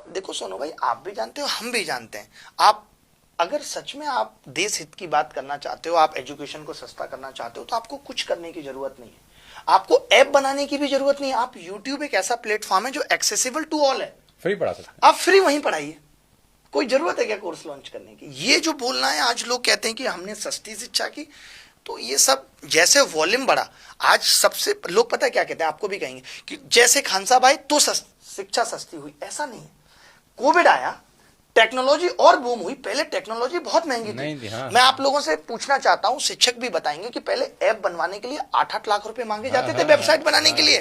देखो सोनू भाई, आप भी जानते हो, हम भी जानते हैं, आप अगर सच में आप देश हित की बात करना चाहते हो, आप एजुकेशन को सस्ता करना चाहते हो, तो आपको कुछ करने की जरूरत नहीं है, आपको ऐप बनाने की भी जरूरत नहीं है। आप यूट्यूब एक ऐसा प्लेटफॉर्म है जो एक्सेसिबल टू ऑल है, फ्री पढ़ा सकते हैं। आप फ्री वहीं पढ़ाइए, कोई जरूरत है क्या कोर्स लॉन्च करने की? ये जो बोलना है, आज लोग कहते हैं कि हमने सस्ती शिक्षा की, तो ये सब जैसे वॉल्यूम बढ़ा, आज सबसे लोग पता है क्या कहते हैं, आपको भी कहेंगे कि जैसे खान साहब आए तो शिक्षा सस्ती हुई, ऐसा नहीं है। कोविड आया, टेक्नोलॉजी और बूम हुई, पहले टेक्नोलॉजी बहुत महंगी थी। हाँ, मैं आप लोगों से पूछना चाहता हूं, शिक्षक भी बताएंगे कि पहले ऐप बनवाने के लिए 8-8 लाख रुपए मांगे जाते थे वेबसाइट बनाने के लिए,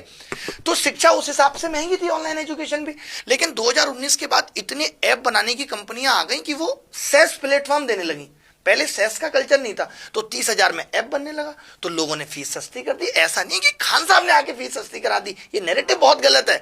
तो शिक्षा उस हिसाब से महंगी थी, ऑनलाइन एजुकेशन भी। लेकिन 2019 के बाद इतने ऐप बनाने की कंपनियां आ गई कि वो सेस प्लेटफॉर्म देने लगी। पहले सेस का कल्चर नहीं था, तो 30,000 में ऐप बनने लगा, तो लोगों ने फीस सस्ती कर दी। ऐसा नहीं कि खान साहब ने आके फीस सस्ती करा दी, ये नैरेटिव बहुत गलत है।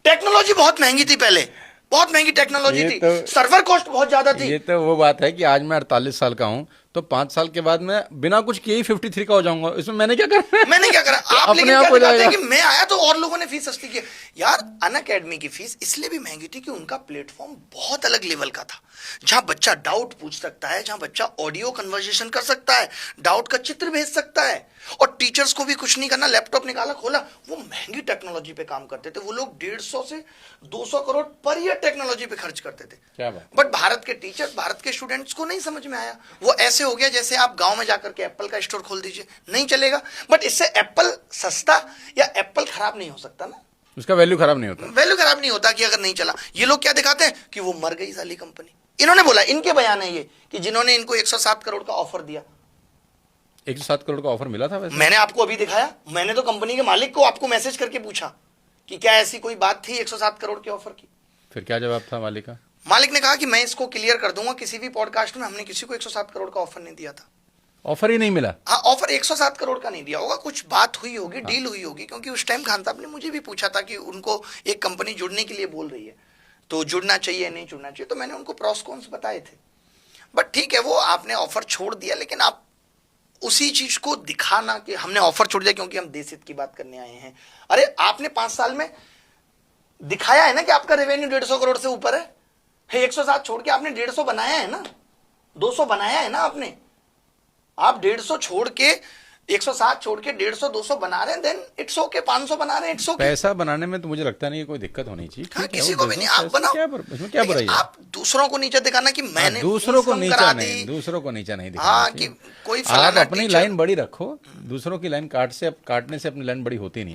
टेक्नोलॉजी बहुत महंगी थी, पहले बहुत महंगी टेक्नोलॉजी थी, सर्वर कॉस्ट बहुत ज्यादा थी। ये तो वो बात है कि आज मैं 48 साल का हूँ, तो 5 साल के बाद मैं बिना कुछ किए ही 53 का हो जाऊंगा। इसमें मैंने क्या करा? मैंने क्या करा? आप अपने लेकिन आप क्या हो दिखाते जाएगा। हैं कि मैं आया तो और लोगों ने फीस सस्ती की। यार अनअकैडमी की फीस इसलिए भी महंगी थी कि उनका प्लेटफॉर्म बहुत अलग लेवल का था, जहां बच्चा डाउट पूछ सकता है, जहां बच्चा ऑडियो कन्वर्सेशन कर सकता है, डाउट का चित्र भेज सकता है, और टीचर्स को भी कुछ नहीं करना, लैपटॉप निकाला खोला। वो महंगी टेक्नोलॉजी पे काम करते थे, वो लोग 150 से 200 करोड़ पर ईयर टेक्नोलॉजी पे खर्च करते थे। क्या बात? बट भारत के टीचर, भारत के स्टूडेंट्स को नहीं समझ में आया। वो ऐसे हो गया जैसे आप गांव में जाकर के एप्पल का स्टोर खोल दीजिए, नहीं चलेगा। बट इससे एप्पल सस्ता या एप्पल खराब नहीं हो सकता ना, उसका वैल्यू खराब नहीं होता। वैल्यू खराब नहीं होता कि अगर नहीं चला। ये लोग क्या दिखाते हैं कि वो मर गई साली कंपनी। इन्होंने बोला, इनके बयान है ये, कि जिन्होंने इनको 107 करोड़ का ऑफर दिया, 107 करोड़ का ऑफर मिला था वैसे? मैंने आपको अभी दिखाया, मैंने तो कंपनी के मालिक को आपको मैसेज करके पूछा कि क्या ऐसी कोई बात थी 107 करोड़ के ऑफर की। फिर क्या जवाब था मालिक का? मालिक ने कहा कि मैं इसको क्लियर कर दूंगा, किसी भी पॉडकास्ट में हमने किसी को 107 करोड़ का ऑफर नहीं दिया था। ऑफर ही नहीं मिला? हाँ, ऑफर 107 करोड़ का नहीं दिया होगा, कुछ बात हुई होगी, डील हुई होगी, क्योंकि उस टाइम खान साहब ने मुझे भी पूछा था कि उनको एक कंपनी जुड़ने के लिए बोल रही है, तो जुड़ना चाहिए नहीं जुड़ना चाहिए, तो मैंने उनको प्रॉस कॉन्स बताए थे। बट ठीक है, वो आपने ऑफर छोड़ दिया, लेकिन आप उसी चीज को दिखाना कि हमने ऑफर छोड़ दिया क्योंकि हम देश हित की बात करने आए हैं। अरे आपने 5 साल में दिखाया है ना कि आपका रेवेन्यू 150 करोड़ से ऊपर है। 107 छोड़ के आपने 150 बनाया है ना, 200 बनाया है ना आपने। आप 150 छोड़ के 107 छोड़ के 150 200 बना रहे हैं, देन इट्स ओके। 500 बना रहे हैं, इट्स ओके। पैसा बनाने में तो मुझे लगता नहीं है कोई दिक्कत होनी चाहिए। हाँ, ठीक है, किसी वो को भी नहीं, आप पैसा बनाओ। इसमें क्या बुराई है? आप दूसरों को नीचा दिखाना कि मैंने दूसरों को फीस कम नीचा करा नहीं, दी। दूसरों को नीचा नहीं दिखाना हाँ, चाहिए। कि कोई आप फलाना अपनी टीचर- लाइन बड़ी रखो, दूसरों की लाइन काटने से अपनी लाइन बड़ी होती नहीं है।